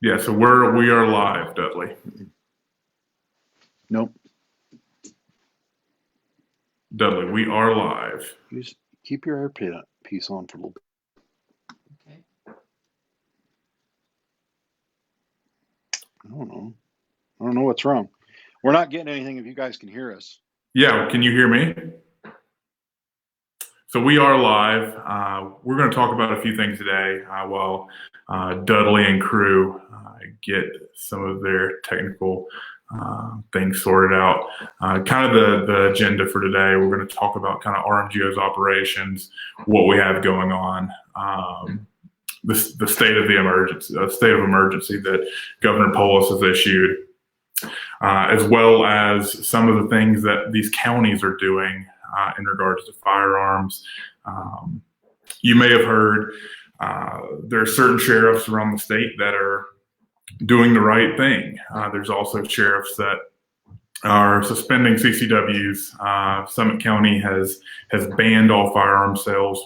Yeah, so we are live, Dudley. Nope. Dudley, we are live. Just keep your earpiece on for a little bit. Okay. I don't know what's wrong. We're not getting anything if you guys can hear us. Yeah, can you hear me? So we are live. We're going to talk about a few things today while Dudley and crew get some of their technical things sorted out. Kind of the agenda for today, we're going to talk about kind of RMGO's operations, what we have going on, the state of emergency that Governor Polis has issued, as well as some of the things that these counties are doing in regards to firearms. You may have heard there are certain sheriffs around the state that are doing the right thing. There's also sheriffs that are suspending CCWs. Summit County has banned all firearm sales.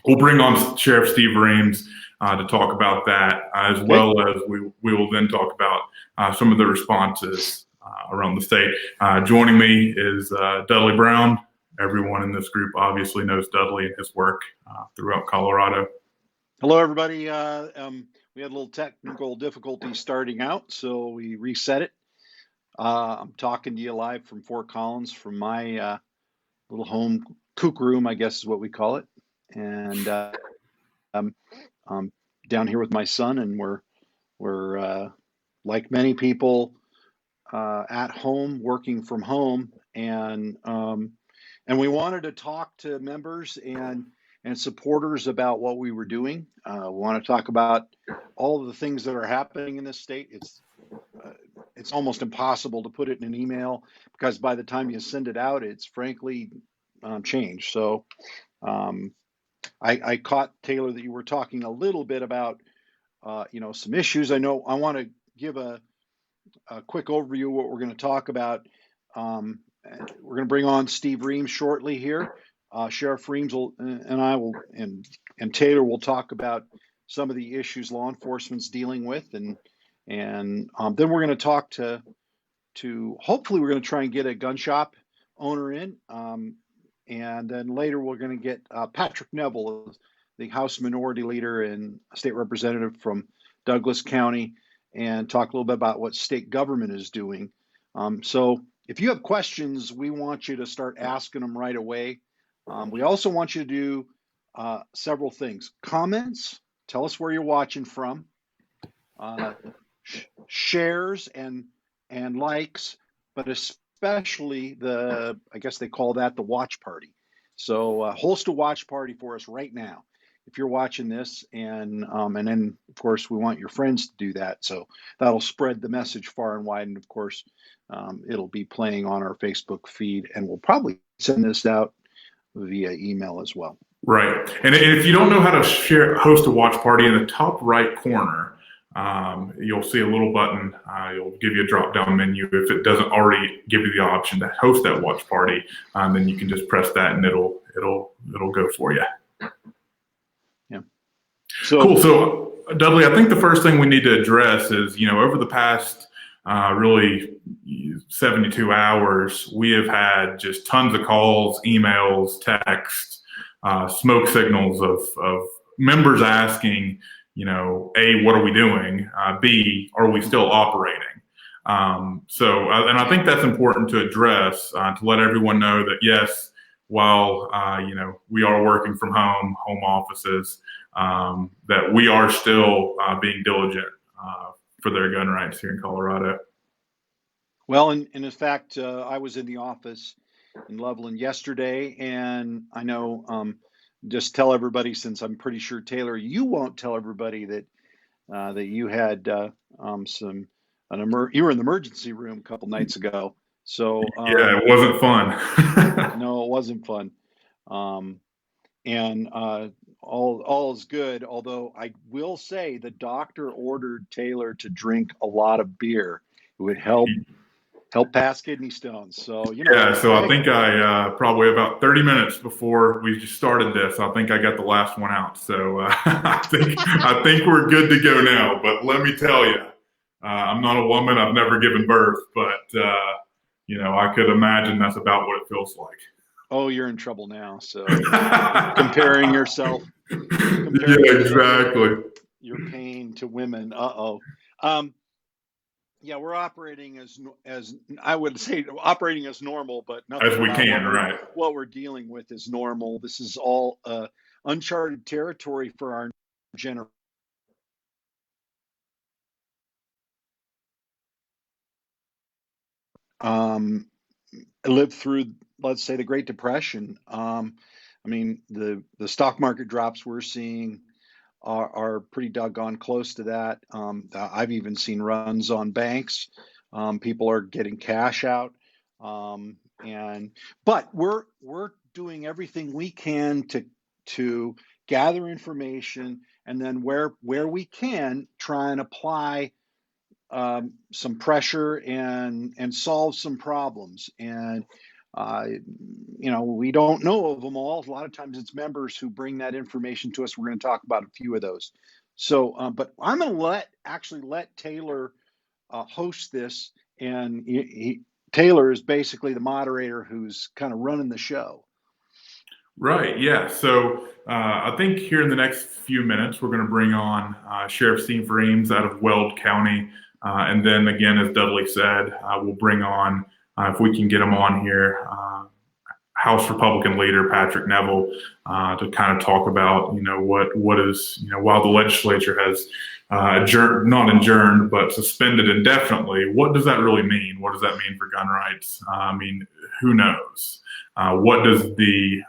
We'll bring on Sheriff Steve Reams to talk about that, as well as we will then talk about some of the responses around the state. Joining me is Dudley Brown. Everyone in this group obviously knows Dudley and his work throughout Colorado. Hello, everybody. We had a little technical difficulty starting out, so we reset it. I'm talking to you live from Fort Collins, from my little home cook room, I guess is what we call it. And I'm down here with my son, and we're like many people at home, working from home, and we wanted to talk to members and supporters about what we were doing. We want to talk about all of the things that are happening in this state. It's almost impossible to put it in an email, because by the time you send it out, it's frankly changed. So I caught, Taylor, that you were talking a little bit about some issues. I know I want to give a quick overview of what we're going to talk about. We're going to bring on Steve Reams shortly here. Sheriff Reams and Taylor will talk about some of the issues law enforcement's dealing with, and then we're going to talk to hopefully we're going to try and get a gun shop owner in, and then later we're going to get Patrick Neville, the House Minority Leader and State Representative from Douglas County, and talk a little bit about what state government is doing. So if you have questions, we want you to start asking them right away. We also want you to do several things. Comments, tell us where you're watching from. Shares and likes, but especially I guess they call that the watch party. So host a watch party for us right now if you're watching this, and then of course we want your friends to do that, so that'll spread the message far and wide. And of course it'll be playing on our Facebook feed, and we'll probably send this out via email as well. Right. And if you don't know how to host a watch party, in the top right corner you'll see a little button. It'll give you a drop-down menu. If it doesn't already give you the option to host that watch party, then you can just press that and it'll go for you. Yeah. Cool. So Dudley, I think the first thing we need to address is, over the past really 72 hours, we have had just tons of calls, emails, texts, smoke signals of members asking, A, what are we doing? B, are we still operating? And I think that's important to address, to let everyone know that, yes, while, we are working from home offices, that we are still being diligent for their gun rights here in Colorado. Well, and in fact, I was in the office in Loveland yesterday, and I know, just tell everybody, since I'm pretty sure, Taylor, you won't tell everybody that you had you were in the emergency room a couple nights ago. So yeah, it wasn't fun. No, it wasn't fun. And all is good. Although I will say the doctor ordered Taylor to drink a lot of beer. It would help pass kidney stones. So, Yeah, so I think I probably about 30 minutes before we just started this, I think I got the last one out. So I think we're good to go now. But let me tell you, I'm not a woman. I've never given birth, but I could imagine that's about what it feels like. Oh, you're in trouble now. So comparing yourself, comparing Yeah, yourself, exactly. your pain to women. Uh-oh. Um, yeah, we're operating as I would say operating as normal, but As nothing we about can, right? what we're dealing with is normal. This is all uncharted territory for our generation. Um, lived through, let's say, the Great Depression. I mean, the stock market drops we're seeing are pretty doggone close to that. I've even seen runs on banks. People are getting cash out, and but we're doing everything we can to gather information, and then where we can try and apply some pressure and solve some problems. And uh, we don't know of them all. A lot of times it's members who bring that information to us. We're going to talk about a few of those. So, but I'm going to let Taylor host this, and Taylor is basically the moderator who's kind of running the show. Right. Yeah. So I think here in the next few minutes, we're going to bring on Sheriff Steve Reams out of Weld County. And then again, as Dudley said, we'll bring on, if we can get him on here, House Republican leader Patrick Neville to kind of talk about, what is, while the legislature has adjourned, not adjourned, but suspended indefinitely, what does that really mean? What does that mean for gun rights? I mean, who knows? What does the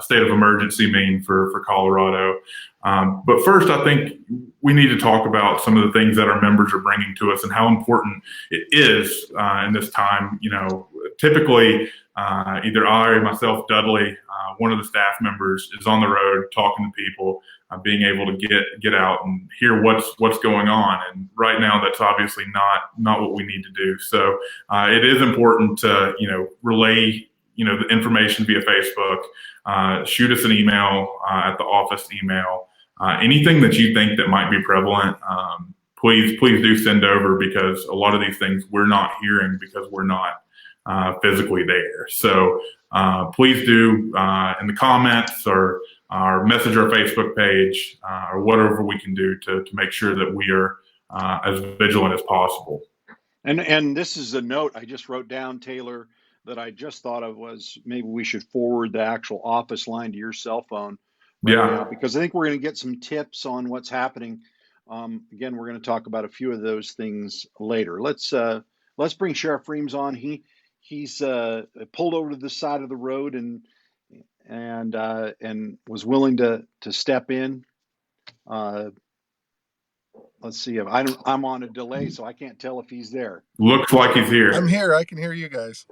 state of emergency mean for Colorado? But first, I think we need to talk about some of the things that our members are bringing to us and how important it is in this time. Typically, either I, myself, Dudley, one of the staff members, is on the road talking to people, being able to get out and hear what's going on. And right now, that's obviously not what we need to do. So it is important to relay the information via Facebook. Shoot us an email at the office email. Anything that you think that might be prevalent, please do send over, because a lot of these things we're not hearing because we're not physically there. So please do in the comments or message our Facebook page or whatever we can do to make sure that we are as vigilant as possible. And this is a note I just wrote down, Taylor, that I just thought of, was maybe we should forward the actual office line to your cell phone right Yeah. now, because I think we're going to get some tips on what's happening. Again, we're going to talk about a few of those things later. Let's bring Sheriff Reams on. He's pulled over to the side of the road and was willing to step in. Let's see if I'm on a delay, so I can't tell if he's there. Looks like he's here. I'm here. I can hear you guys.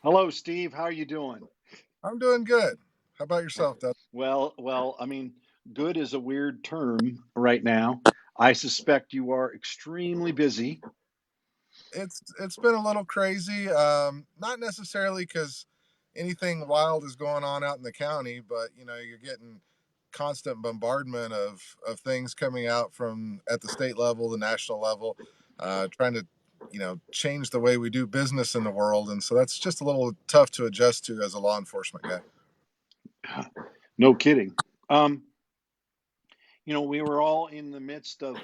Hello, Steve. How are you doing? I'm doing good. How about yourself, Doug? Well, I mean, good is a weird term right now. I suspect you are extremely busy. It's been a little crazy. Not necessarily because anything wild is going on out in the county, but you're getting constant bombardment of things coming out from at the state level, the national level, trying to change the way we do business in the world, and so that's just a little tough to adjust to as a law enforcement guy. No kidding. Um, we were all in the midst of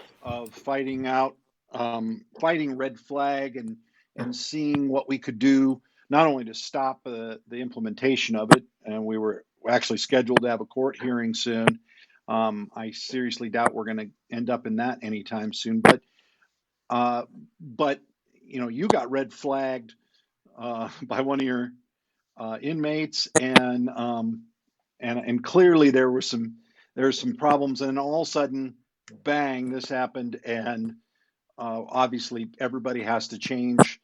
fighting red flag and seeing what we could do, not only to stop the implementation of it, and we were actually scheduled to have a court hearing soon. I seriously doubt we're going to end up in that anytime soon. But you got red flagged by one of your inmates, and clearly there were some problems, and all of a sudden, bang, this happened, and obviously everybody has to change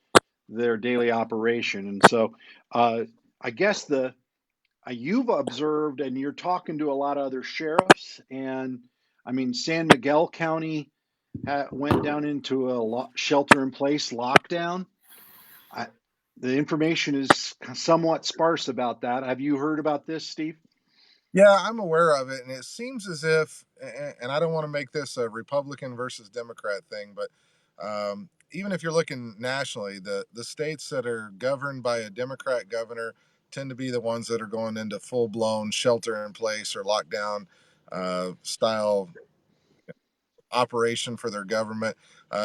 their daily operation. And so I guess you've observed, and you're talking to a lot of other sheriffs, and I mean, San Miguel County went down into a shelter in place lockdown. The information is somewhat sparse about that. Have you heard about this, Steve? Yeah, I'm aware of it, and it seems as if, and I don't want to make this a Republican versus Democrat thing, but Even if you're looking nationally, the states that are governed by a Democrat governor tend to be the ones that are going into full blown shelter in place or lockdown style operation for their government.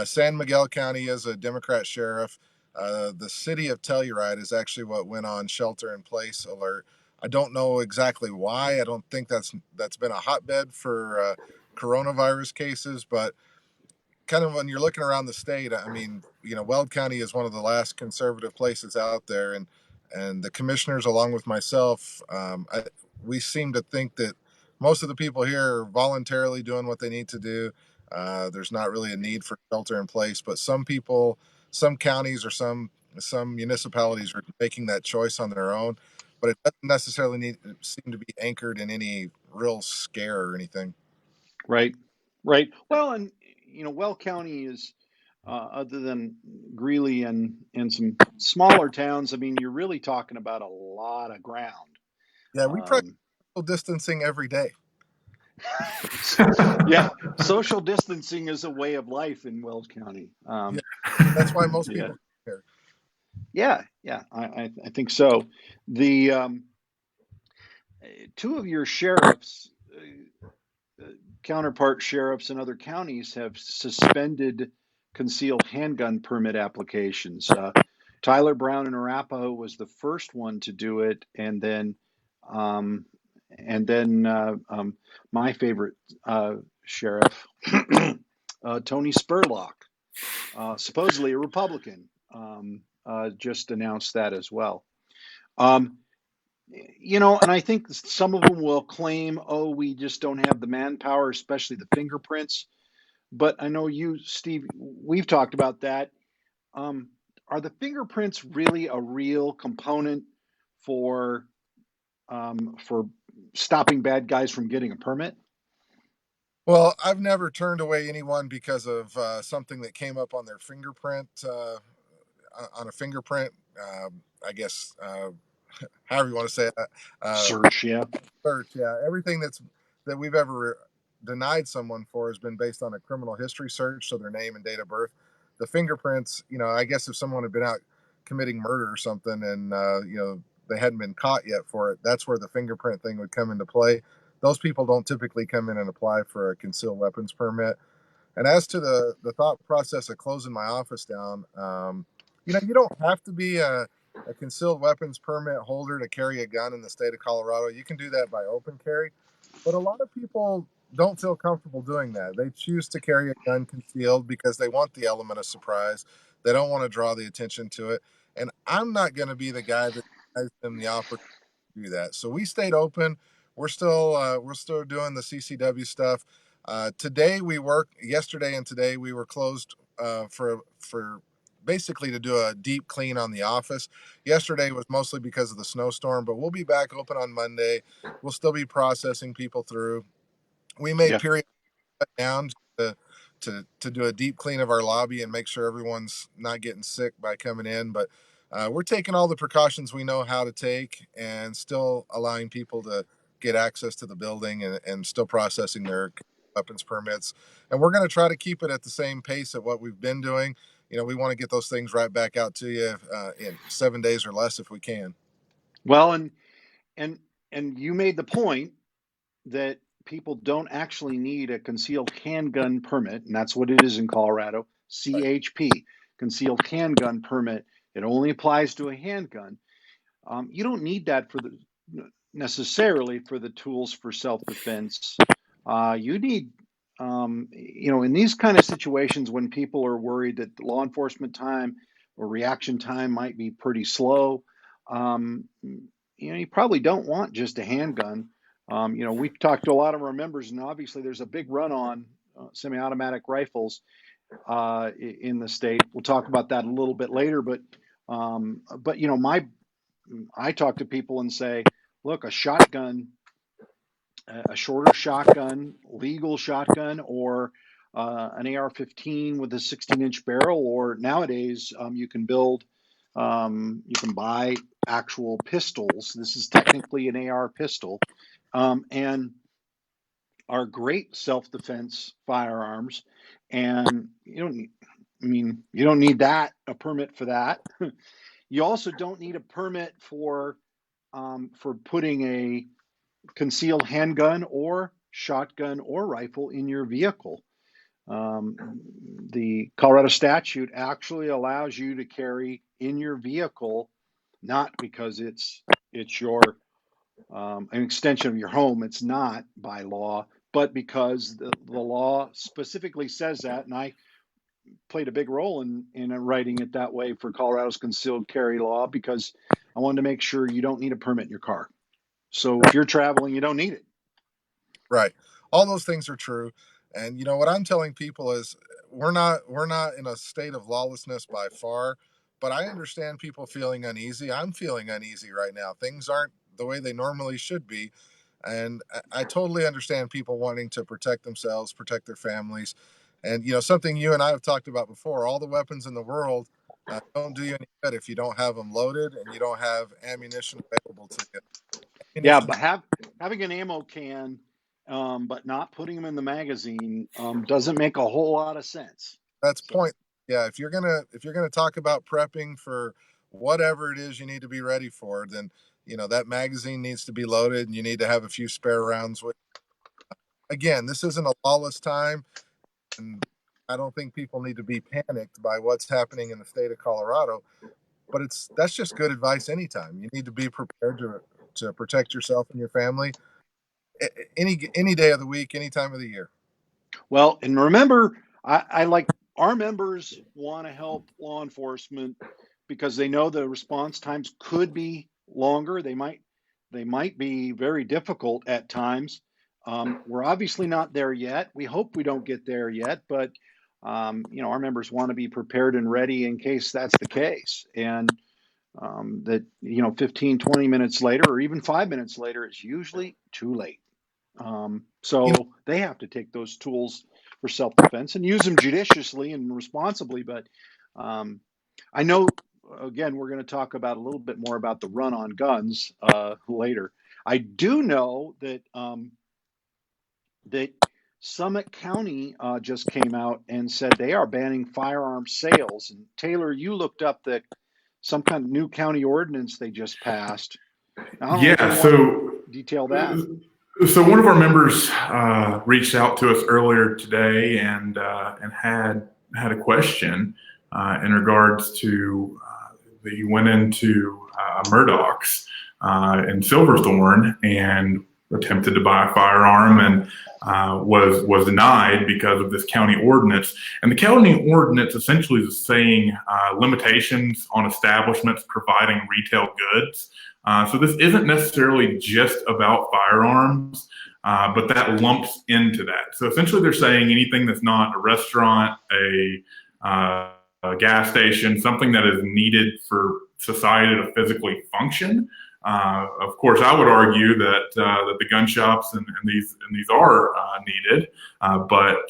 San Miguel County is a Democrat sheriff. The city of Telluride is actually what went on shelter in place alert. I don't know exactly why. I don't think that's been a hotbed for coronavirus cases, but kind of when you're looking around the state, I mean, Weld County is one of the last conservative places out there, and the commissioners, along with myself, we seem to think that most of the people here are voluntarily doing what they need to do. There's not really a need for shelter in place, but some people, some counties, or some municipalities are making that choice on their own. But it doesn't necessarily seem to be anchored in any real scare or anything. Right. Right. Well, and Weld County is, other than Greeley and some smaller towns, I mean, you're really talking about a lot of ground. Yeah, we practice Um, social distancing every day. yeah, social distancing is a way of life in Weld County. Yeah, that's why most Yeah, people come here. yeah, I think so. The two of your sheriffs, counterpart sheriffs in other counties, have suspended concealed handgun permit applications. Tyler Brown in Arapahoe was the first one to do it, um, and then my favorite sheriff, Tony Spurlock, supposedly a Republican, just announced that as well. Um, and I think some of them will claim, oh, we just don't have the manpower, especially the fingerprints. But I know you, Steve, we've talked about that. Um, are the fingerprints really a real component for for stopping bad guys from getting a permit? Well, I've never turned away anyone because of something that came up on their fingerprint, on a fingerprint. I guess, however you want to say it, Search, yeah. search. Yeah, everything that we've ever denied someone for has been based on a criminal history search, so their name and date of birth. The fingerprints, I guess if someone had been out committing murder or something, and they hadn't been caught yet for it, that's where the fingerprint thing would come into play. Those people don't typically come in and apply for a concealed weapons permit. And as to the thought process of closing my office down, you don't have to be a concealed weapons permit holder to carry a gun in the state of Colorado. You can do that by open carry, but a lot of people don't feel comfortable doing that. They choose to carry a gun concealed because they want the element of surprise. They don't want to draw the attention to it. And I'm not going to be the guy that gives them the opportunity do that. So we stayed open. We're still doing the CCW stuff. Today we work. Yesterday and today we were closed for basically to do a deep clean on the office. Yesterday was mostly because of the snowstorm, but we'll be back open on Monday. We'll still be processing people through. We may Yeah. period down to do a deep clean of our lobby and make sure everyone's not getting sick by coming in. But we're taking all the precautions we know how to take and still allowing people to get access to the building and still processing their weapons permits. And we're going to try to keep it at the same pace at what we've been doing. We want to get those things right back out to you in 7 days or less if we can. Well, and and you made the point that people don't actually need a concealed handgun permit, and that's what it is in Colorado. Right. CHP, concealed handgun permit. It only applies to a handgun. You don't need that necessarily for the tools for self-defense. You need, in these kind of situations when people are worried that law enforcement time or reaction time might be pretty slow, you probably don't want just a handgun. We've talked to a lot of our members, and obviously there's a big run on semi-automatic rifles in the state. We'll talk about that a little bit later, but I talk to people and say, look, a shotgun, a shorter shotgun, legal shotgun, or an AR-15 with a 16-inch barrel, or nowadays you can buy actual pistols. This is technically an AR pistol, and are great self-defense firearms. And mean, you don't need a permit for that. You also don't need a permit for putting a concealed handgun or shotgun or rifle in your vehicle. The Colorado statute actually allows you to carry in your vehicle, not because it's your an extension of your home. It's not by law, but because the law specifically says that, and I played a big role in writing it that way for Colorado's concealed carry law, because I wanted to make sure you don't need a permit in your car. So if you're traveling, you don't need it. Right. All those things are true. And what I'm telling people is we're not in a state of lawlessness by far, but I understand people feeling uneasy. I'm feeling uneasy right now. Things aren't the way they normally should be. And I totally understand people wanting to protect themselves, protect their families. And something you and I have talked about before, all the weapons in the world don't do you any good if you don't have them loaded and you don't have ammunition available to you. Yeah, Ammunition, but having an ammo can, but not putting them in the magazine doesn't make a whole lot of sense. that's So, point. Yeah, if you're gonna talk about prepping for whatever it is you need to be ready for, then that magazine needs to be loaded, and you need to have a few spare rounds with. Again, this isn't a lawless time, and I don't think people need to be panicked by what's happening in the state of Colorado. But that's just good advice anytime. You need to be prepared to protect yourself and your family any day of the week, any time of the year. well, and remember, I like our members want to help law enforcement because they know the response times could be longer. They might be very difficult at times. We're obviously not there yet. We hope we don't get there yet, but our members want to be prepared and ready in case that's the case. And that 15, 20 minutes later, or even 5 minutes later, it's usually too late. So You know, they have to take those tools for self-defense and use them judiciously and responsibly. But I know, again, we're going to talk about a little bit more about the run on guns later. I do know that Summit County just came out and said they are banning firearm sales. And Taylor, you looked up some kind of new county ordinance they just passed. I don't know if Yeah. you want to detail that. So one of our members reached out to us earlier today and had a question in regards to he went into Murdoch's in Silverthorne and attempted to buy a firearm and was denied because of this county ordinance. And the county ordinance essentially is saying limitations on establishments providing retail goods. So this isn't necessarily just about firearms, but that lumps into that. So essentially they're saying anything that's not a restaurant, a gas station, something that is needed for society to physically function. Of course, I would argue that the gun shops and these are needed, but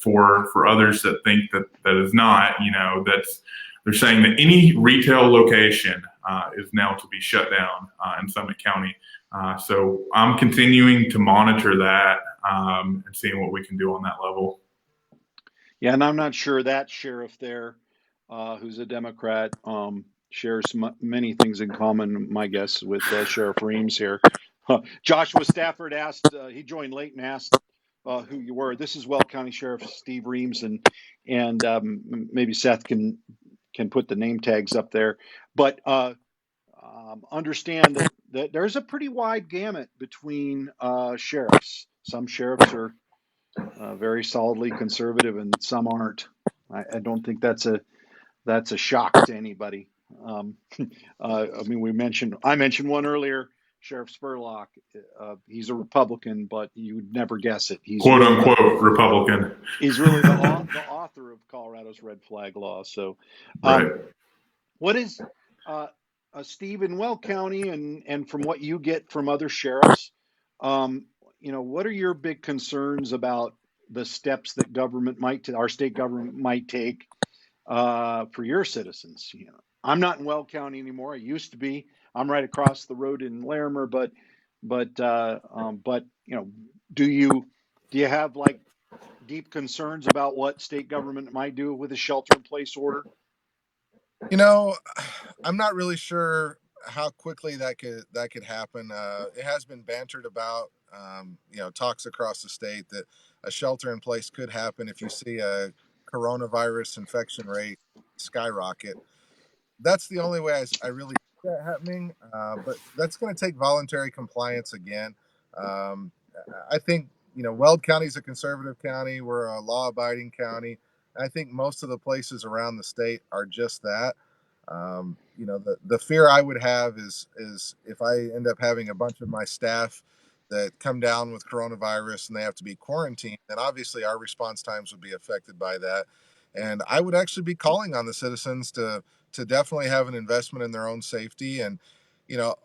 for others that think that is not, they're saying that any retail location is now to be shut down in Summit County. So I'm continuing to monitor that and seeing what we can do on that level. Yeah, and I'm not sure that sheriff there, who's a Democrat, shares many things in common, my guess, with Sheriff Reams here. Joshua Stafford asked, he joined late and asked who you were. This is Weld County Sheriff Steve Reams, and maybe Seth can put the name tags up there. But understand that there's a pretty wide gamut between sheriffs. Some sheriffs are very solidly conservative, and some aren't. I don't think that's a shock to anybody. I mean, I mentioned one earlier, Sheriff Spurlock. He's a Republican, but you would never guess it. He's Quote really unquote Republican. He's really the author of Colorado's red flag law. So, Right. what is Steve, in Weld County, and from what you get from other sheriffs, what are your big concerns about the steps that our state government might take for your citizens? I'm not in Weld County anymore. I used to be. I'm right across the road in Larimer, but do you have like deep concerns about what state government might do with a shelter-in-place order? You know, I'm not really sure how quickly that could happen. It has been bantered about, talks across the state that a shelter in place could happen if you see a coronavirus infection rate skyrocket. That's the only way I really see that happening. But that's going to take voluntary compliance again. Um, I think Weld County is a conservative county. We're a law-abiding county. I think most of the places around the state are just that. The fear I would have is if I end up having a bunch of my staff that come down with coronavirus and they have to be quarantined, then obviously our response times would be affected by that. And I would actually be calling on the citizens to definitely have an investment in their own safety. And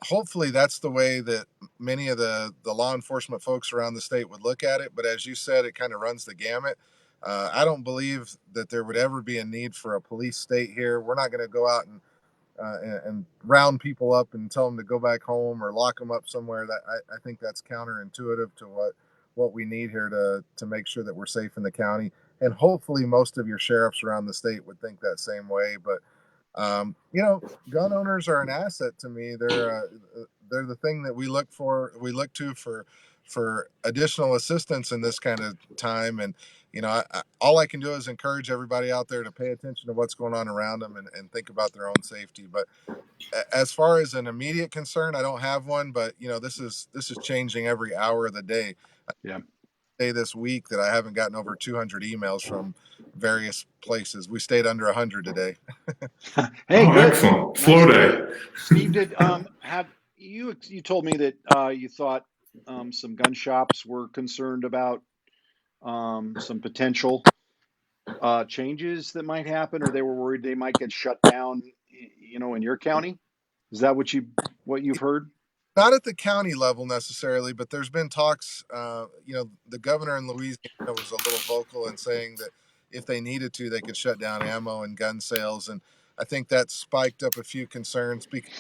hopefully that's the way that many of the law enforcement folks around the state would look at it. But as you said, it kind of runs the gamut. I don't believe that there would ever be a need for a police state here. We're not going to go out and round people up and tell them to go back home or lock them up somewhere. That I think that's counterintuitive to what we need here to make sure that we're safe in the county. And hopefully most of your sheriffs around the state would think that same way. But gun owners are an asset to me. They're the thing that we look to for additional assistance in this kind of time. And all I can do is encourage everybody out there to pay attention to what's going on around them and think about their own safety. But as far as an immediate concern, I don't have one. But this is changing every hour of the day. Yeah. Say this week that I haven't gotten over 200 emails from various places. We stayed under 100 today. Hey, Oh, good. excellent. Nice Slow to day. hear. Steve, did have you told me that you thought some gun shops were concerned about some potential changes that might happen, or they were worried they might get shut down, in your county? Is that what you've heard? Not at the county level necessarily, but there's been talks. The governor in Louisiana was a little vocal in saying that if they needed to, they could shut down ammo and gun sales, and I think that spiked up a few concerns because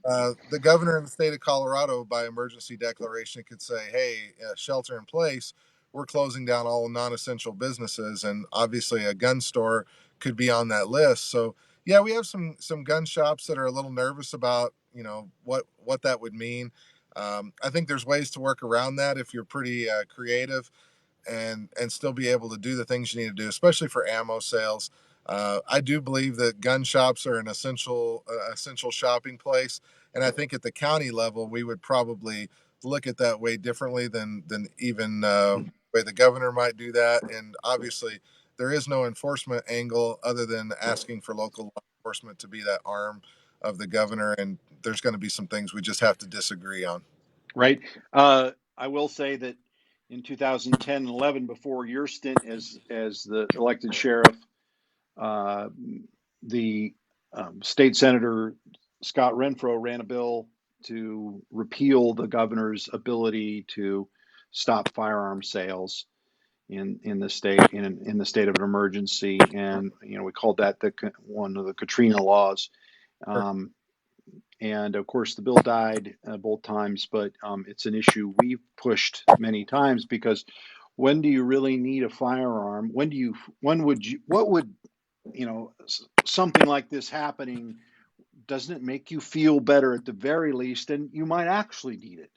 the governor in the state of Colorado, by emergency declaration, could say, "Hey, shelter in place. We're closing down all non-essential businesses," and obviously a gun store could be on that list. So yeah, we have some gun shops that are a little nervous about what that would mean. I think there's ways to work around that if you're pretty creative and still be able to do the things you need to do, especially for ammo sales. I do believe that gun shops are an essential shopping place, and I think at the county level we would probably look at that way differently than even way the governor might do that. And obviously, there is no enforcement angle other than asking for local law enforcement to be that arm of the governor. And there's going to be some things we just have to disagree on. Right. I will say that in 2010 and 11, before your stint as the elected sheriff, the state senator Scott Renfro ran a bill to repeal the governor's ability to stop firearm sales in the state in the state of an emergency, and we called that one of the Katrina laws. And of course, the bill died both times, but it's an issue we've pushed many times because when do you really need a firearm? What would, something like this happening, doesn't it make you feel better at the very least? And you might actually need it.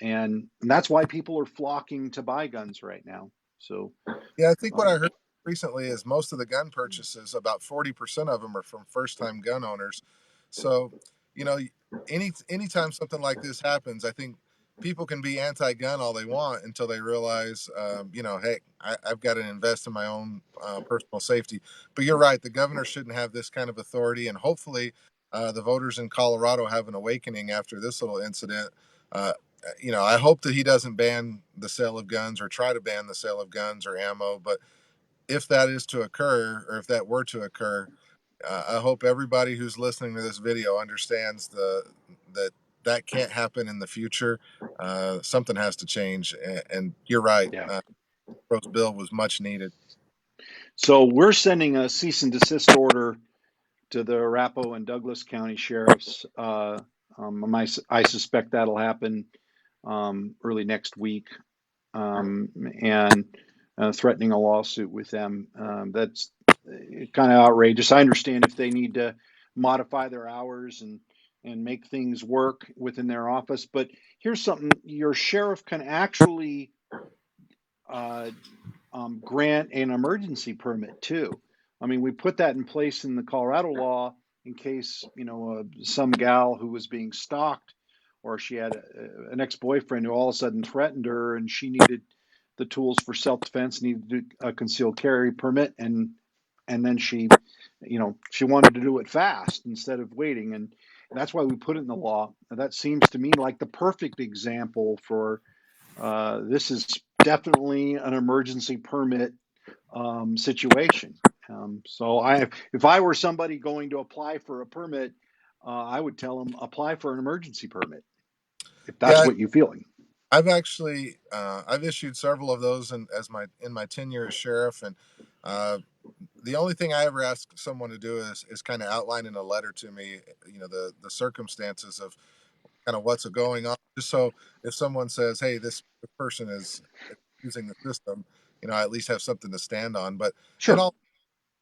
And that's why people are flocking to buy guns right now. So, yeah, I think what I heard recently is most of the gun purchases, about 40% of them are from first-time gun owners. So, you know, anytime something like this happens, I think people can be anti-gun all they want until they realize, hey, I've got to invest in my own personal safety. But you're right, the governor shouldn't have this kind of authority, and hopefully, the voters in Colorado have an awakening after this little incident. Uh, I hope that he doesn't ban the sale of guns or try to ban the sale of guns or ammo. But if that is to occur, or if that were to occur, I hope everybody who's listening to this video understands that can't happen in the future. Something has to change, and you're right. yeah. Rose bill was much needed. So we're sending a cease and desist order to the Arapahoe and Douglas County sheriffs. I suspect that'll happen early next week. And threatening a lawsuit with them. That's kind of outrageous. I understand if they need to modify their hours and make things work within their office, but here's something: your sheriff can actually grant an emergency permit too. I mean, we put that in place in the Colorado law in case, some gal who was being stalked, or she had an ex-boyfriend who all of a sudden threatened her, and she needed the tools for self-defense, needed a concealed carry permit, and then she wanted to do it fast instead of waiting, and that's why we put it in the law. That seems to me like the perfect example for this is definitely an emergency permit situation. So if I were somebody going to apply for a permit, I would tell them apply for an emergency permit if that's Yeah, what you're feeling. I've actually I've issued several of those in my tenure as sheriff, and the only thing I ever ask someone to do is kind of outline in a letter to me, the circumstances of kind of what's going on, just so if someone says, "Hey, this person is using the system," I at least have something to stand on. But in Sure. all,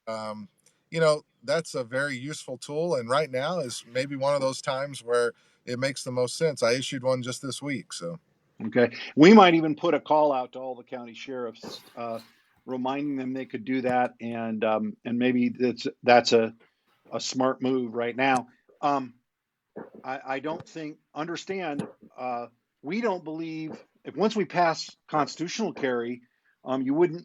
um, that's a very useful tool, and right now is maybe one of those times where it makes the most sense. I issued one just this week, so. Okay. We might even put a call out to all the county sheriffs, reminding them they could do that, and maybe that's a smart move right now. I don't understand. We don't believe if once we pass constitutional carry, you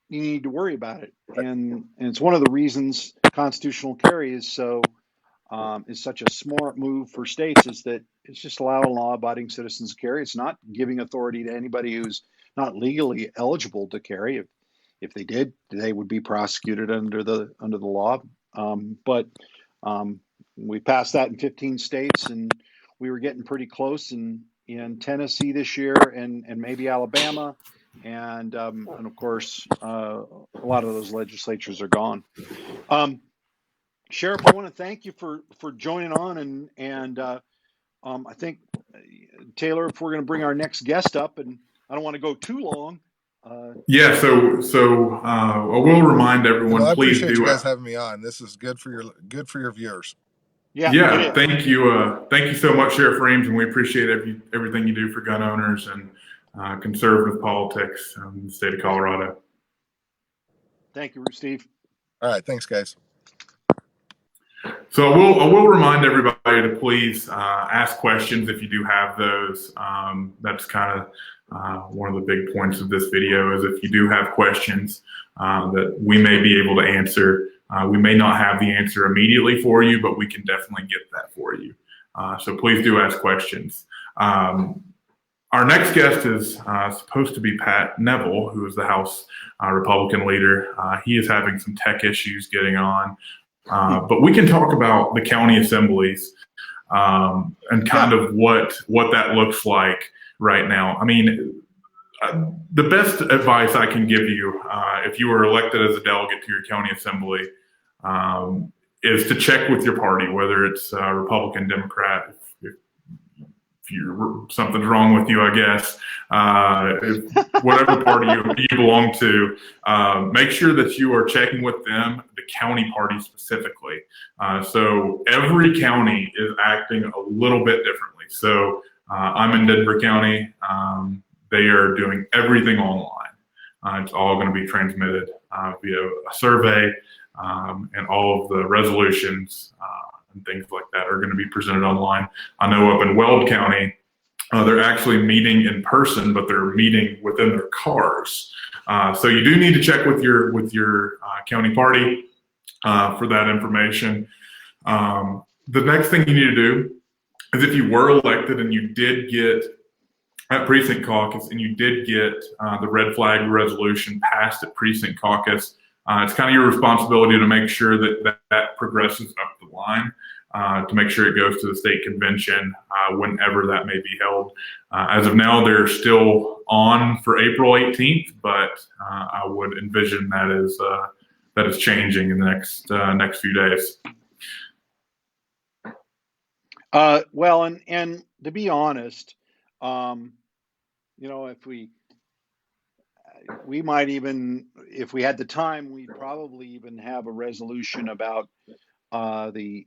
need to worry about it, and it's one of the reasons constitutional carry is such a smart move for states, is that it's just allowing law-abiding citizens to carry. It's not giving authority to anybody who's not legally eligible to carry. If they did, they would be prosecuted under the law. But we passed that in 15 states, and we were getting pretty close in Tennessee this year, and maybe Alabama, and of course a lot of those legislatures are gone. Sheriff, I want to thank you for joining on, and I think Taylor, if we're going to bring our next guest up, and I don't want to go too long. Yeah, so I will remind everyone, Well, I please appreciate do. you guys having me on. This is good for your viewers. Yeah, Yeah, thank you. Thank you so much, Sheriff Reams, and we appreciate everything you do for gun owners and conservative politics in the state of Colorado. Thank you, Steve. All right, thanks, guys. So I will remind everybody to please ask questions if you do have those. That's kind of one of the big points of this video is if you do have questions that we may be able to answer. We may not have the answer immediately for you, but we can definitely get that for you. So please do ask questions. Our next guest is supposed to be Pat Neville, who is the House Republican leader. He is having some tech issues getting on. But we can talk about the county assemblies and kind of what that looks like right now. I mean, the best advice I can give you if you were elected as a delegate to your county assembly is to check with your party, whether it's Republican, Democrat. If something's wrong with you, I guess, whatever party you belong to, make sure that you are checking with them, the county party specifically. So every county is acting a little bit differently. So I'm in Denver County. They are doing everything online. It's all going to be transmitted via a survey, and all of the resolutions and things like that are going to be presented online. I know up in Weld County, they're actually meeting in person, but they're meeting within their cars. So you do need to check with your county party for that information. The next thing you need to do is if you were elected and you did get at precinct caucus and you did get the red flag resolution passed at precinct caucus, it's kind of your responsibility to make sure that progresses up the line, to make sure it goes to the state convention whenever that may be held. As of now, they're still on for April 18th, but I would envision that is changing in the next few days. Well, and to be honest, if we, we might even, if we had the time, we'd probably even have a resolution about the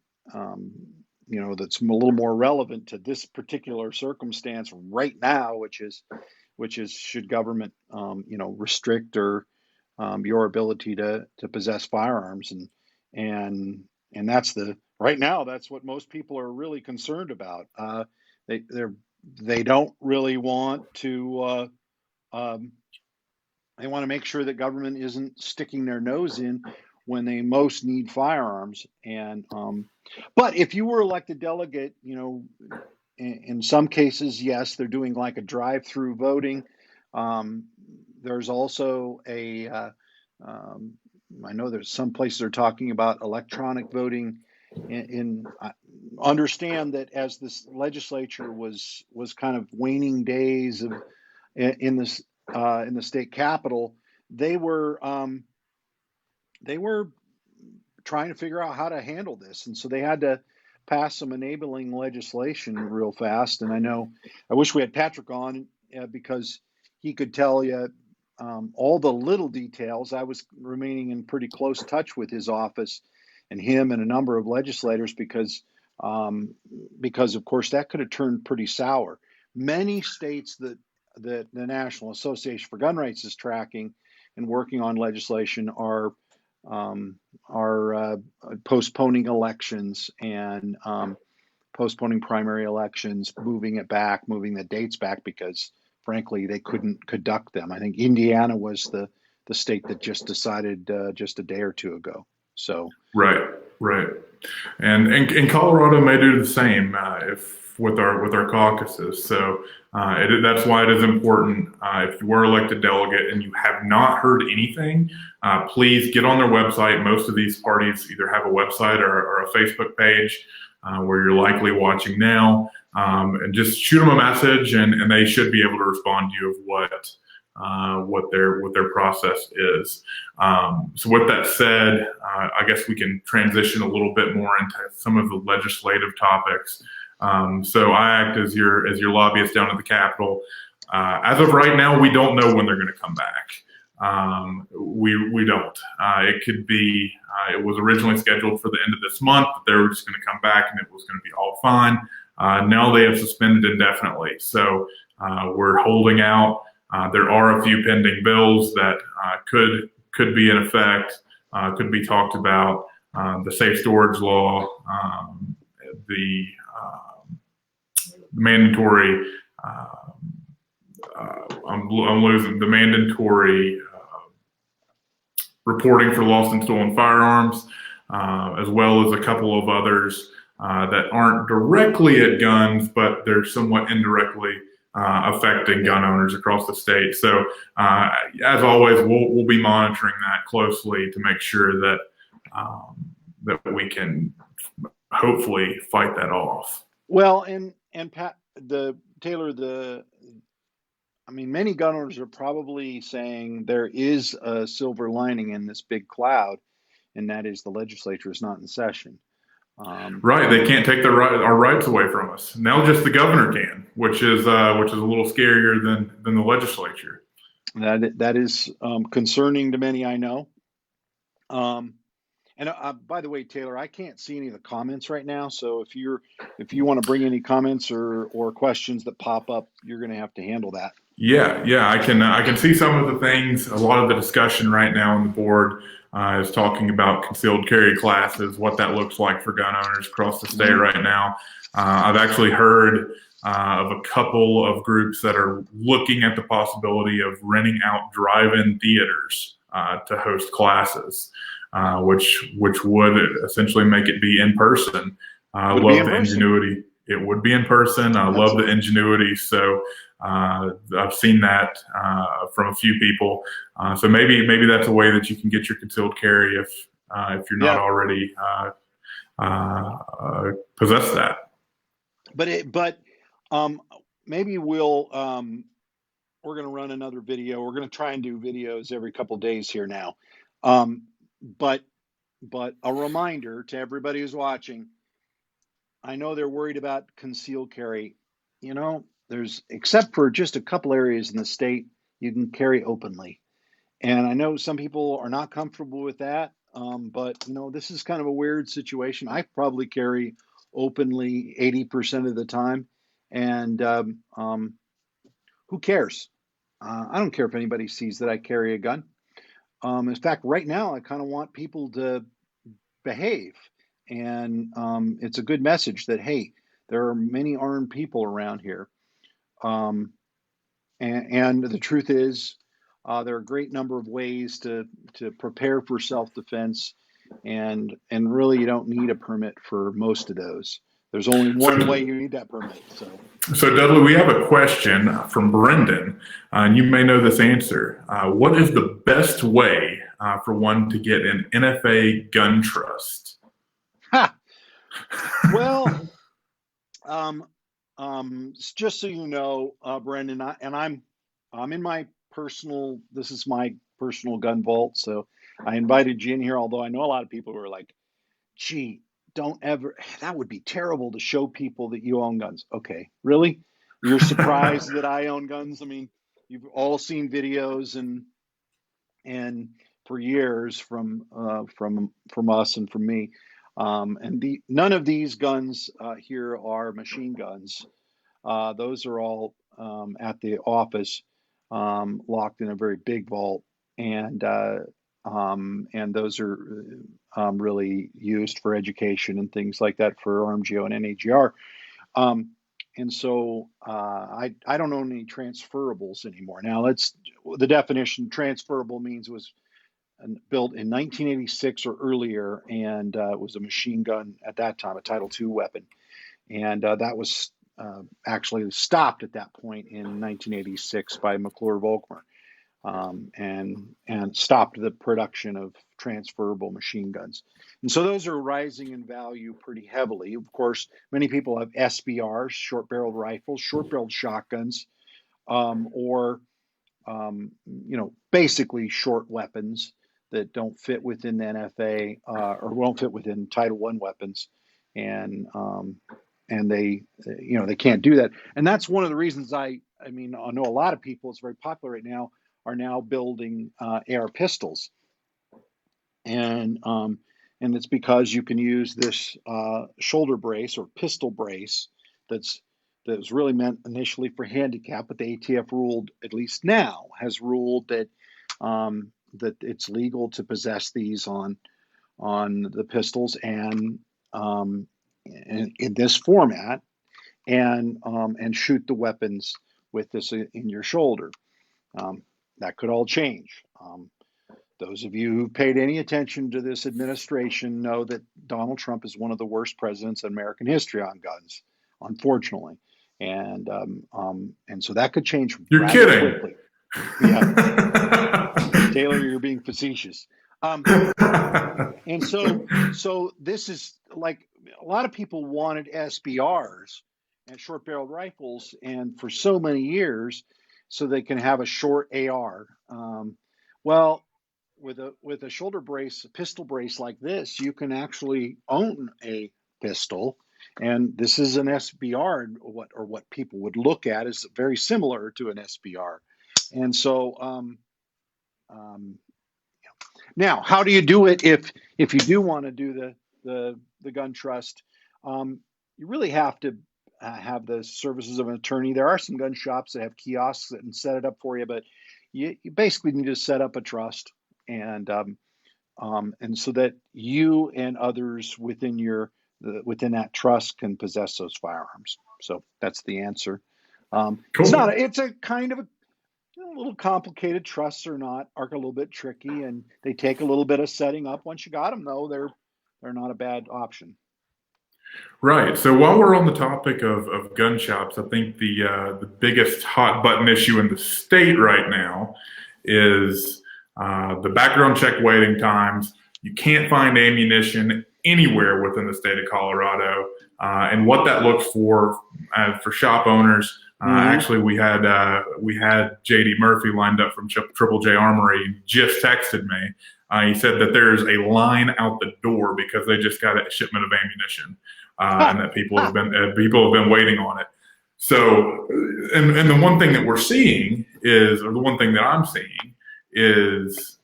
that's a little more relevant to this particular circumstance right now, which is should government restrict or your ability to possess firearms, and that's right now that's what most people are really concerned about. They don't really want to. They want to make sure that government isn't sticking their nose in when they most need firearms. And but if you were elected delegate, in some cases, yes, they're doing like a drive-through voting. There's also I know there's some places are talking about electronic voting. Understand that as this legislature was kind of waning days of in the state capitol, they were trying to figure out how to handle this, and so they had to pass some enabling legislation real fast. And I wish we had Patrick on because he could tell you all the little details. I was remaining in pretty close touch with his office and him and a number of legislators because of course that could have turned pretty sour. Many states that the National Association for Gun Rights is tracking and working on legislation are postponing elections and postponing primary elections, moving the dates back because frankly they couldn't conduct them. I think Indiana was the state that just decided just a day or two ago. So right, and Colorado may do the same if with our caucuses. So that's why it is important. If you were elected delegate and you have not heard anything, please get on their website. Most of these parties either have a website or a Facebook page where you're likely watching now, and just shoot them a message, and they should be able to respond to you of what their process is. So with that said, I guess we can transition a little bit more into some of the legislative topics. So I act as your lobbyist down at the Capitol. As of right now, we don't know when they're going to come back. We don't. It could be. It was originally scheduled for the end of this month, but they were just going to come back and it was going to be all fine. Now they have suspended indefinitely, so we're holding out. There are a few pending bills that could be in effect, could be talked about. The safe storage law, the mandatory. I'm losing the mandatory reporting for lost and stolen firearms, as well as a couple of others that aren't directly at guns, but they're somewhat indirectly affecting gun owners across the state. So, as always, we'll be monitoring that closely to make sure that that we can hopefully fight that off. Well, and Pat, Taylor, many gun owners are probably saying there is a silver lining in this big cloud, and that is the legislature is not in session. Right, they can't take our rights away from us. Now just the governor can, which is a little scarier than the legislature. That is concerning to many, I know. And by the way, Taylor, I can't see any of the comments right now. So if you want to bring any comments or questions that pop up, you're going to have to handle that. Yeah, I can see some of the things. A lot of the discussion right now on the board is talking about concealed carry classes, what that looks like for gun owners across the state right now. I've actually heard of a couple of groups that are looking at the possibility of renting out drive-in theaters to host classes, which would essentially make it be in person. I love the ingenuity. It would be in person. I love the ingenuity. So I've seen that from a few people. So maybe that's a way that you can get your concealed carry if you're not already possess that. But maybe we're going to run another video. We're going to try and do videos every couple of days here now. But a reminder to everybody who's watching. I know they're worried about concealed carry. There's, except for just a couple areas in the state, you can carry openly. And I know some people are not comfortable with that, but this is kind of a weird situation. I probably carry openly 80% of the time, and who cares? I don't care if anybody sees that I carry a gun. In fact, right now, I kind of want people to behave, and it's a good message that hey, there are many armed people around here. Um, and the truth is, there are a great number of ways to prepare for self-defense, and really you don't need a permit for most of those. There's only one way you need that permit. So Dudley, we have a question from Brendan, and you may know this answer. What is the best way for one to get an NFA gun trust? Ha! Well, just so you know, Brendan, I'm in my personal. This is my personal gun vault, so I invited you in here. Although I know a lot of people who are like, "Gee, don't ever. That would be terrible to show people that you own guns." Okay, really? You're surprised that I own guns? I mean, you've all seen videos and for years from us and from me. And none of these guns here are machine guns. Those are all at the office, locked in a very big vault, and those are really used for education and things like that for RMGO and NAGR. And so I don't own any transferables anymore. Now, the definition transferable means was built in 1986 or earlier, and it was a machine gun at that time, a Title II weapon. And that was actually stopped at that point in 1986 by McClure-Volkmer, and stopped the production of transferable machine guns. And so those are rising in value pretty heavily. Of course, many people have SBRs, short-barreled rifles, short-barreled shotguns, or basically short weapons that don't fit within the NFA or won't fit within Title I weapons, and they they can't do that. And that's one of the reasons I know a lot of people, it's very popular right now, are now building AR pistols, and it's because you can use this shoulder brace or pistol brace that was really meant initially for handicap, but the ATF ruled, at least now, has ruled that that it's legal to possess these on the pistols and in this format, and shoot the weapons with this in your shoulder. That could all change. Those of you who paid any attention to this administration know that Donald Trump is one of the worst presidents in American history on guns, unfortunately, and so that could change. You're kidding. Quickly. Yeah. Taylor, you're being facetious. And so this is like a lot of people wanted SBRs and short barreled rifles, and for so many years, so they can have a short AR. Well, with a shoulder brace, a pistol brace like this, you can actually own a pistol, and this is an SBR. What people would look at is very similar to an SBR, and so. Now, how do you do it if you do want to do the gun trust? You really have to have the services of an attorney. There are some gun shops that have kiosks that can set it up for you, but you basically need to set up a trust, and so that you and others within that trust can possess those firearms. So that's the answer. Cool. It's a kind of a little complicated. Trusts are a little bit tricky, and they take a little bit of setting up. Once you got them, though, they're not a bad option. Right. So while we're on the topic of gun shops, I think the biggest hot button issue in the state right now is the background check waiting times. You can't find ammunition anywhere within the state of Colorado, and what that looks for shop owners. Actually, we had JD Murphy lined up from Triple J Armory. He just texted me. He said that there's a line out the door because they just got a shipment of ammunition, and that people have been waiting on it. So, and the one thing that we're seeing is, or the one thing that I'm seeing is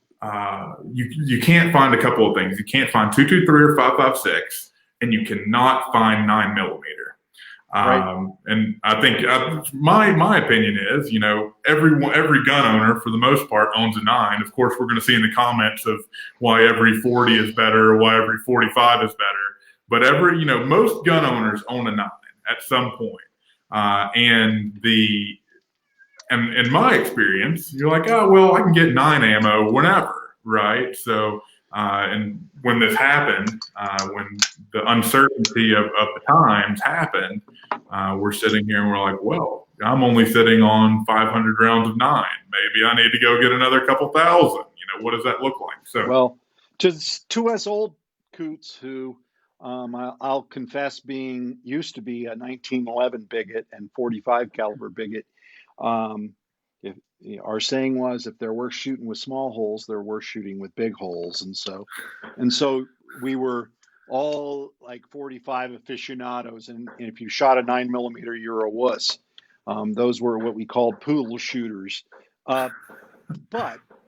you can't find a couple of things. You can't find 223 or 5.56, and you cannot find 9mm. Right. And I think my opinion is, every gun owner for the most part owns a 9. Of course, we're going to see in the comments of why every 40 is better, or why every 45 is better. But most gun owners own a 9 at some point. And in my experience, you're like, oh, well, I can get 9 ammo whenever, right? So, and when this happened, when the uncertainty of the times happened, we're sitting here and we're like, well, I'm only sitting on 500 rounds of 9. Maybe I need to go get another couple thousand. What does that look like? So, Well, to us old coots who, I'll confess, used to be a 1911 bigot and 45 caliber bigot. If our saying was, if they're worth shooting with small holes, they're worth shooting with big holes, and so we were all like 45 aficionados, and if you shot a 9mm, you're a wuss. Those were what we called poodle shooters. But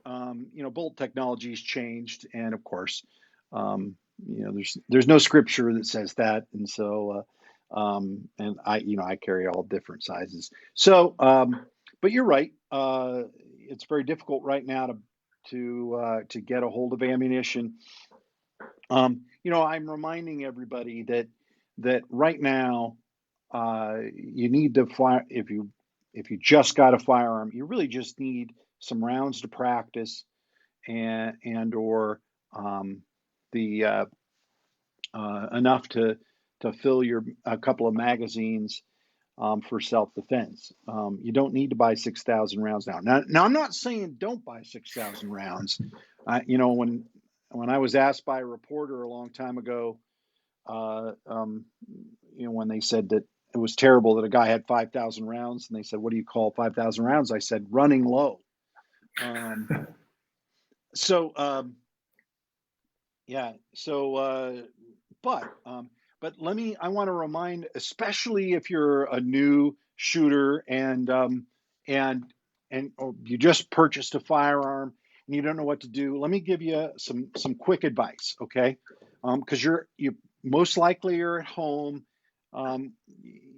bolt technology's changed, and of course, there's no scripture that says that, and so and I carry all different sizes. So, but you're right. It's very difficult right now to get a hold of ammunition. I'm reminding everybody that right now, you need to fire if you just got a firearm, you really just need some rounds to practice and or the enough to fill a couple of magazines for self-defense. You don't need to buy 6,000 rounds now. Now I'm not saying don't buy 6,000 rounds. When I was asked by a reporter a long time ago, when they said that it was terrible that a guy had 5,000 rounds, and they said, "What do you call 5,000 rounds?" I said, "Running low." Yeah. So, but I want to remind, especially if you're a new shooter and you just purchased a firearm and you don't know what to do. Let me give you some quick advice, okay? Because you most likely you're at home.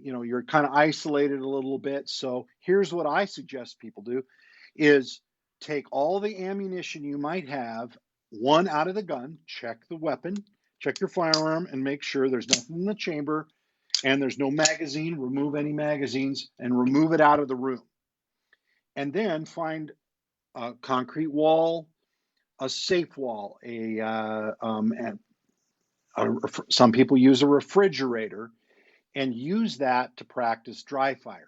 You're kind of isolated a little bit. So here's what I suggest people do: is take all the ammunition you might have, one out of the gun, check the weapon, check your firearm, and make sure there's nothing in the chamber and there's no magazine. Remove any magazines and remove it out of the room. And then find a concrete wall, a safe wall, some people use a refrigerator, and use that to practice dry firing.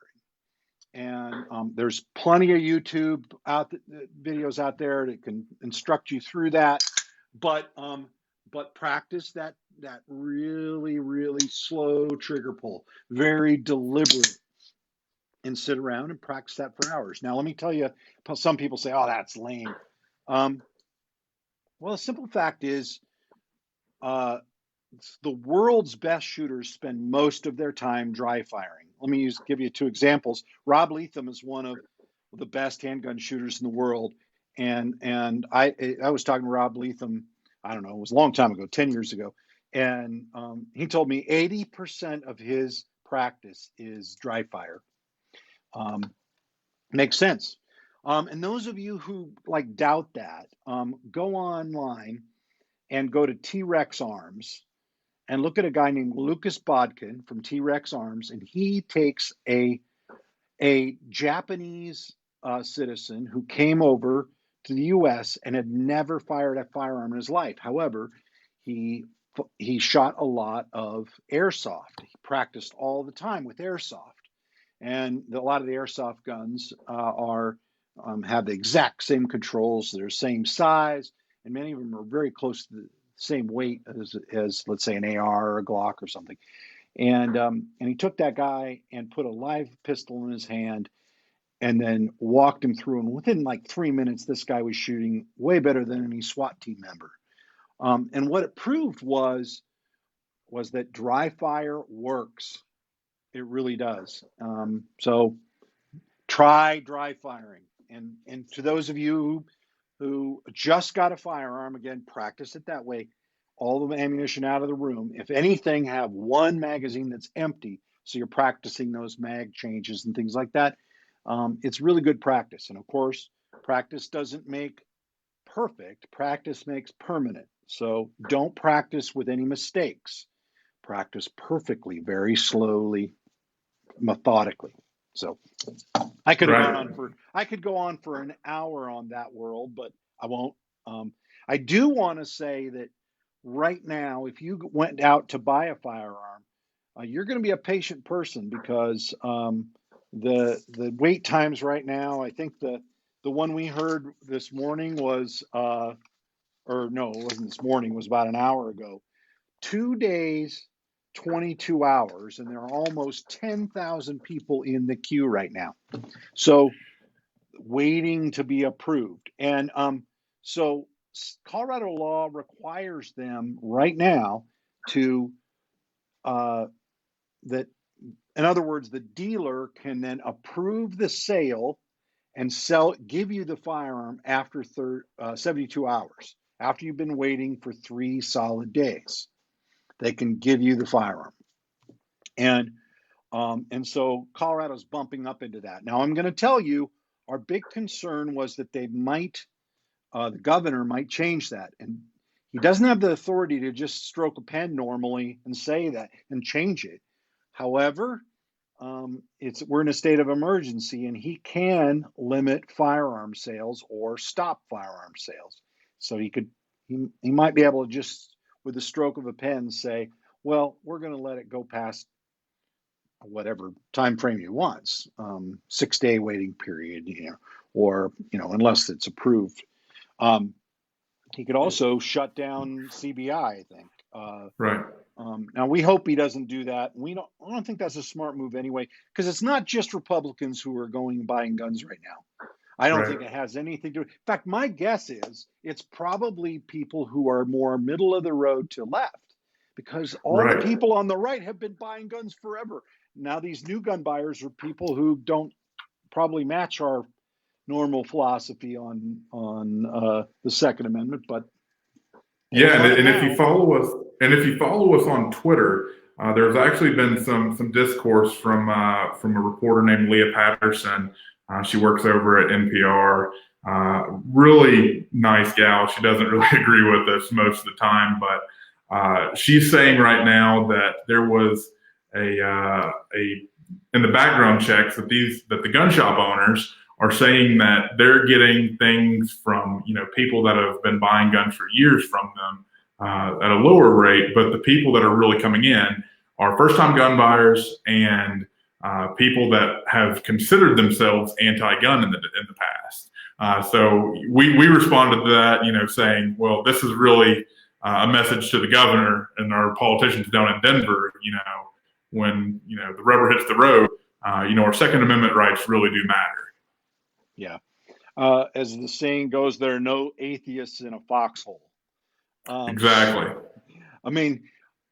And there's plenty of YouTube videos out there that can instruct you through that. But practice that really, really slow trigger pull, very deliberate, and sit around and practice that for hours. Now, let me tell you, some people say, "Oh, that's lame." Well, the simple fact is, the world's best shooters spend most of their time dry firing. Let me give you two examples. Rob Leatham is one of the best handgun shooters in the world, and I was talking to Rob Leatham. I don't know, it was a long time ago, 10 years ago, and he told me 80% of his practice is dry fire. Makes sense. And those of you who doubt that, go online and go to T-Rex Arms and look at a guy named Lucas Bodkin from T-Rex Arms, and he takes a Japanese citizen who came over to the U.S. and had never fired a firearm in his life. However, he shot a lot of airsoft. He practiced all the time with airsoft, and a lot of the airsoft guns have the exact same controls. They're the same size, and many of them are very close to the same weight as let's say an AR or a Glock or something. And he took that guy and put a live pistol in his hand and then walked him through. And within 3 minutes, this guy was shooting way better than any SWAT team member. And what it proved was that dry fire works. It really does. So try dry firing. And to those of you who just got a firearm, again, practice it that way, all the ammunition out of the room. If anything, have one magazine that's empty. So you're practicing those mag changes and things like that. It's really good practice. And of course, practice doesn't make perfect. Practice makes permanent. So don't practice with any mistakes. Practice perfectly, very slowly, methodically. So I could go on for an hour on that world, but I won't. I do want to say that right now, if you went out to buy a firearm, you're going to be a patient person because the wait times right now. I think the one we heard this morning was, or no, it wasn't this morning. It was about an hour ago. 2 days, 22 hours, and there are almost 10,000 people in the queue right now. So waiting to be approved. And so Colorado law requires them right now to that, in other words, the dealer can then approve the sale and give you the firearm after 72 hours, after you've been waiting for 3 solid days. They can give you the firearm. And so Colorado's bumping up into that. Now, I'm going to tell you, our big concern was that they might, the governor might change that. And he doesn't have the authority to just stroke a pen normally and say that and change it. However, we're in a state of emergency, and he can limit firearm sales or stop firearm sales. So he might be able to just, with the stroke of a pen, say, well, we're going to let it go past whatever time frame he wants, 6-day waiting period, or unless it's approved. He could also shut down CBI, I think. Right. Now we hope he doesn't do that. I don't think that's a smart move anyway, because it's not just Republicans who are going and buying guns right now. I don't think it has anything to do. In fact, my guess is it's probably people who are more middle of the road to left, because all the people on the right have been buying guns forever. Now these new gun buyers are people who don't probably match our normal philosophy on the Second Amendment, but yeah, and if you follow us on Twitter, there's actually been some discourse from a reporter named Leah Patterson. She works over at NPR. Really nice gal. She doesn't really agree with us most of the time, but she's saying right now that there was a in the background checks that the gun shop owners are saying that they're getting things from people that have been buying guns for years from them at a lower rate, but the people that are really coming in are first-time gun buyers and people that have considered themselves anti-gun in the past. So we responded to that, saying, well, this is really a message to the governor and our politicians down in Denver. When the rubber hits the road, our Second Amendment rights really do matter. Yeah. As the saying goes, there are no atheists in a foxhole. Exactly. I mean,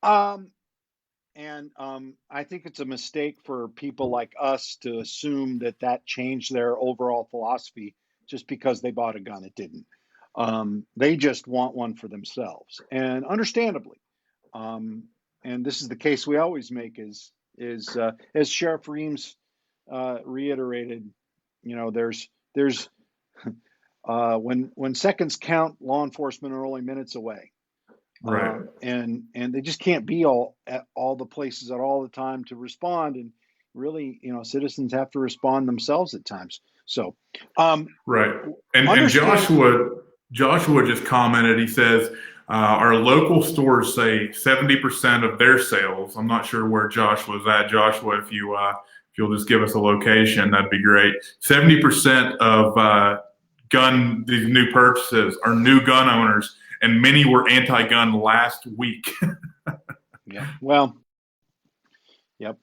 and I think it's a mistake for people like us to assume that changed their overall philosophy just because they bought a gun. It didn't. They just want one for themselves, and understandably. And this is the case we always make is as Sheriff Reams reiterated, there's when seconds count, law enforcement are only minutes away. Right. And they just can't be at all the places at all the time to respond. And really, citizens have to respond themselves at times. So, right. And Joshua just commented, he says, our local stores say 70% of their sales. I'm not sure where Joshua's at. Joshua, if you'll just give us a location, that'd be great. 70% of these new purchases are new gun owners, and many were anti-gun last week. Yeah. Well, yep.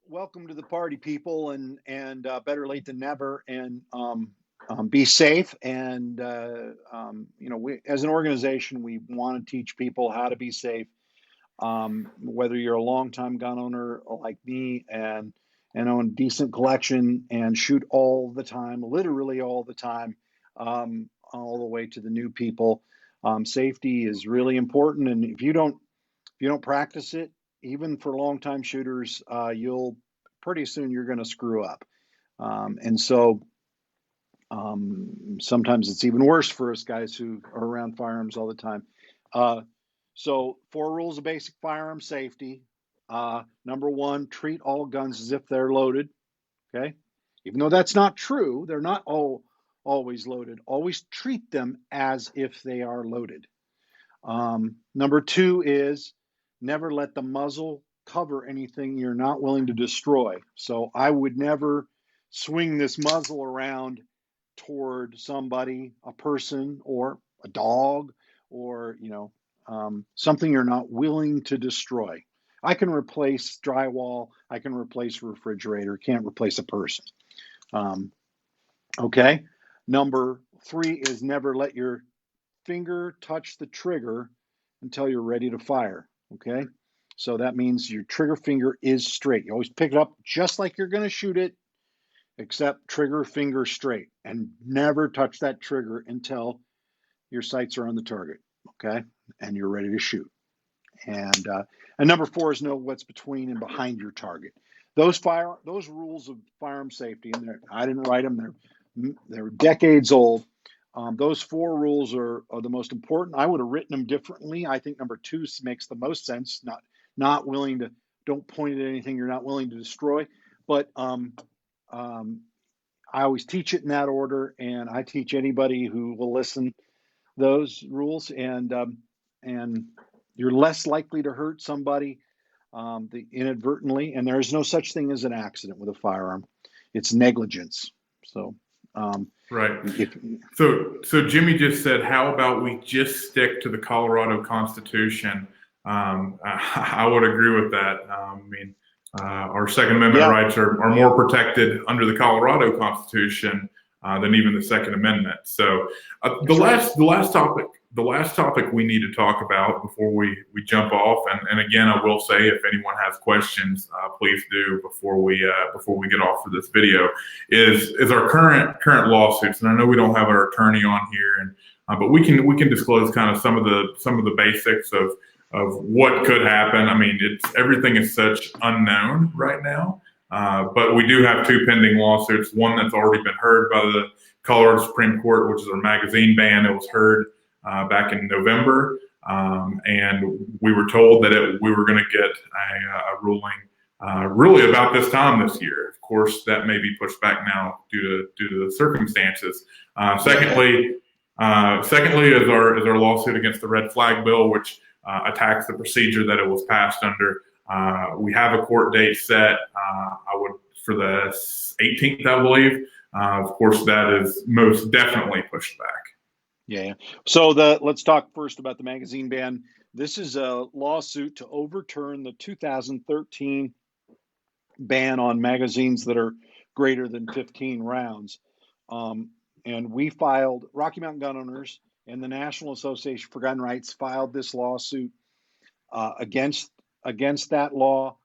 Welcome to the party, people, and better late than never. And be safe. And we, as an organization, we want to teach people how to be safe. Whether you're a longtime gun owner like me, and and own decent collection and shoot all the time, literally all the time, all the way to the new people. Safety is really important, and if you don't practice it, even for longtime shooters, you'll pretty soon you're going to screw up. And so sometimes it's even worse for us guys who are around firearms all the time. So 4 rules of basic firearm safety. Number 1, treat all guns as if they're loaded. Okay, even though that's not true, they're not always loaded. Always treat them as if they are loaded. Number 2 is never let the muzzle cover anything you're not willing to destroy. So I would never swing this muzzle around toward somebody, a person, or a dog, or something you're not willing to destroy. I can replace drywall, I can replace a refrigerator, can't replace a person. Okay. Number 3 is never let your finger touch the trigger until you're ready to fire. Okay. So that means your trigger finger is straight. You always pick it up just like you're going to shoot it, except trigger finger straight, and never touch that trigger until your sights are on the target. Okay. And you're ready to shoot. And number 4 is know what's between and behind your target. Those rules of firearm safety, and I didn't write them. They're decades old. Those 4 rules are the most important. I would have written them differently. I think number 2 makes the most sense. Not willing to, don't point at anything you're not willing to destroy. But I always teach it in that order, and I teach anybody who will listen those rules, and you're less likely to hurt somebody inadvertently. And there is no such thing as an accident with a firearm. It's negligence. So. Right. So Jimmy just said, how about we just stick to the Colorado Constitution? I would agree with that. Our Second Amendment rights are more protected under the Colorado Constitution than even the Second Amendment. So the last topic we need to talk about before we jump off, and again, I will say, if anyone has questions, please do before we get off for this video, is our current lawsuits. And I know we don't have our attorney on here, but we can disclose kind of some of the basics of what could happen. I mean, everything is such unknown right now. But we do have 2 pending lawsuits. One that's already been heard by the Colorado Supreme Court, which is our magazine ban. It was heard back in November, and we were told that we were going to get a ruling really about this time this year. Of course, that may be pushed back now due to the circumstances. Secondly, is our lawsuit against the red flag bill, which attacks the procedure that it was passed under. We have a court date set. For the 18th, I believe. Of course, that is most definitely pushed back. Yeah. So let's talk first about the magazine ban. This is a lawsuit to overturn the 2013 ban on magazines that are greater than 15 rounds. And we filed, Rocky Mountain Gun Owners and the National Association for Gun Rights filed this lawsuit against that law,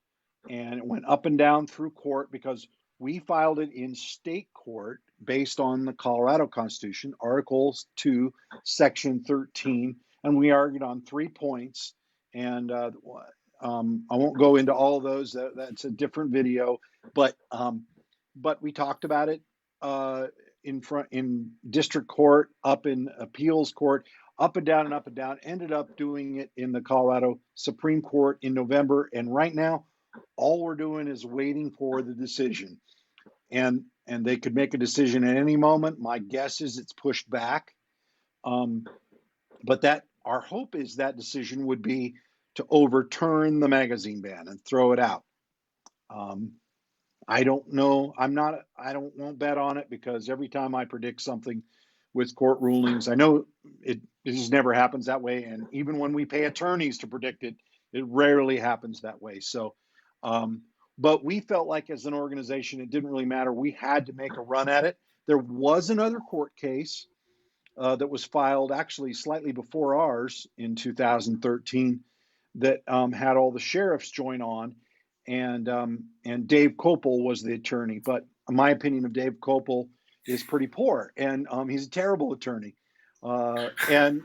and it went up and down through court because we filed it in state court based on the Colorado Constitution, Article 2, Section 13, and we argued on 3 points. And I won't go into all those. That's a different video, but we talked about it in district court, up in appeals court, up and down and up and down. Ended up doing it in the Colorado Supreme Court in November, and right now, all we're doing is waiting for the decision. And they could make a decision at any moment. My guess is it's pushed back. But our hope is that decision would be to overturn the magazine ban and throw it out. I don't know. Won't bet on it, because every time I predict something with court rulings, I know it just never happens that way. And even when we pay attorneys to predict it, it rarely happens that way. So, but we felt like as an organization, it didn't really matter. We had to make a run at it. There was another court case that was filed actually slightly before ours in 2013 that had all the sheriffs join on. and Dave Kopel was the attorney. But my opinion of Dave Kopel is pretty poor, and he's a terrible attorney. And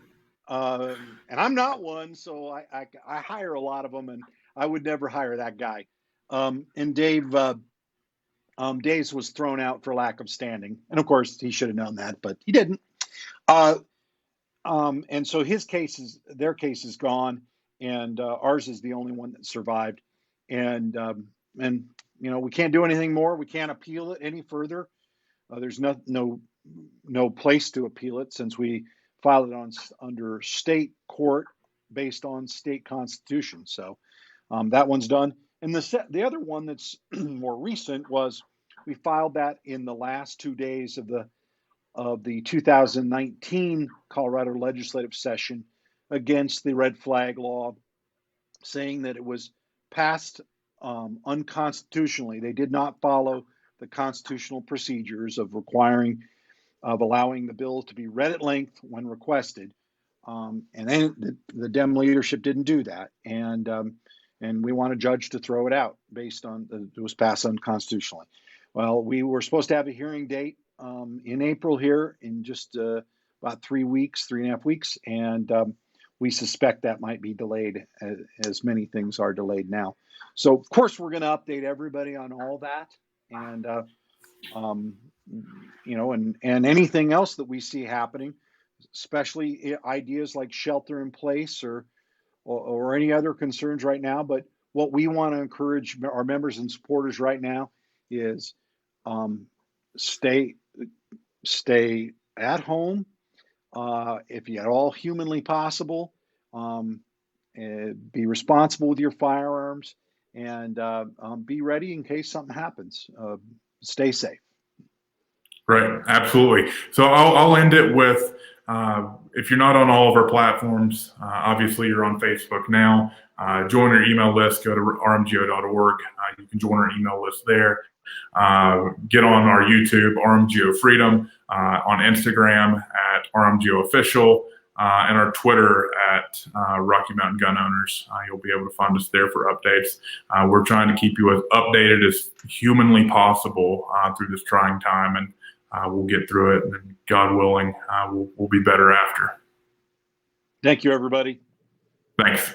I'm not one, so I hire a lot of them, and I would never hire that guy. And Dave's was thrown out for lack of standing, and of course he should have known that, but he didn't. And so their case is gone, and ours is the only one that survived. And we can't do anything more. We can't appeal it any further. There's no place to appeal it since we filed it under state court based on state constitution. So that one's done. And the other one that's more recent was we filed that in the last 2 days of the 2019 Colorado legislative session against the red flag law, saying that it was passed unconstitutionally. They did not follow the constitutional procedures of allowing the bill to be read at length when requested. And then the Dem leadership didn't do that. And we want a judge to throw it out based on it was passed unconstitutionally. Well, we were supposed to have a hearing date in April here in just about 3.5 weeks. And we suspect that might be delayed, as many things are delayed now. So, of course, we're going to update everybody on all that. And, and anything else that we see happening, especially ideas like shelter in place or any other concerns right now. But what we want to encourage our members and supporters right now is stay at home if at all humanly possible. Be responsible with your firearms, and be ready in case something happens. Stay safe. Right, absolutely. So I'll end it with, if you're not on all of our platforms, obviously you're on Facebook now. Join our email list. Go to rmgo.org. You can join our email list there. Get on our YouTube, RMGO Freedom, on Instagram at RMGO Official, and our Twitter at Rocky Mountain Gun Owners. You'll be able to find us there for updates. We're trying to keep you as updated as humanly possible through this trying time, and we'll get through it. And God willing, we'll be better after. Thank you, everybody. Thanks.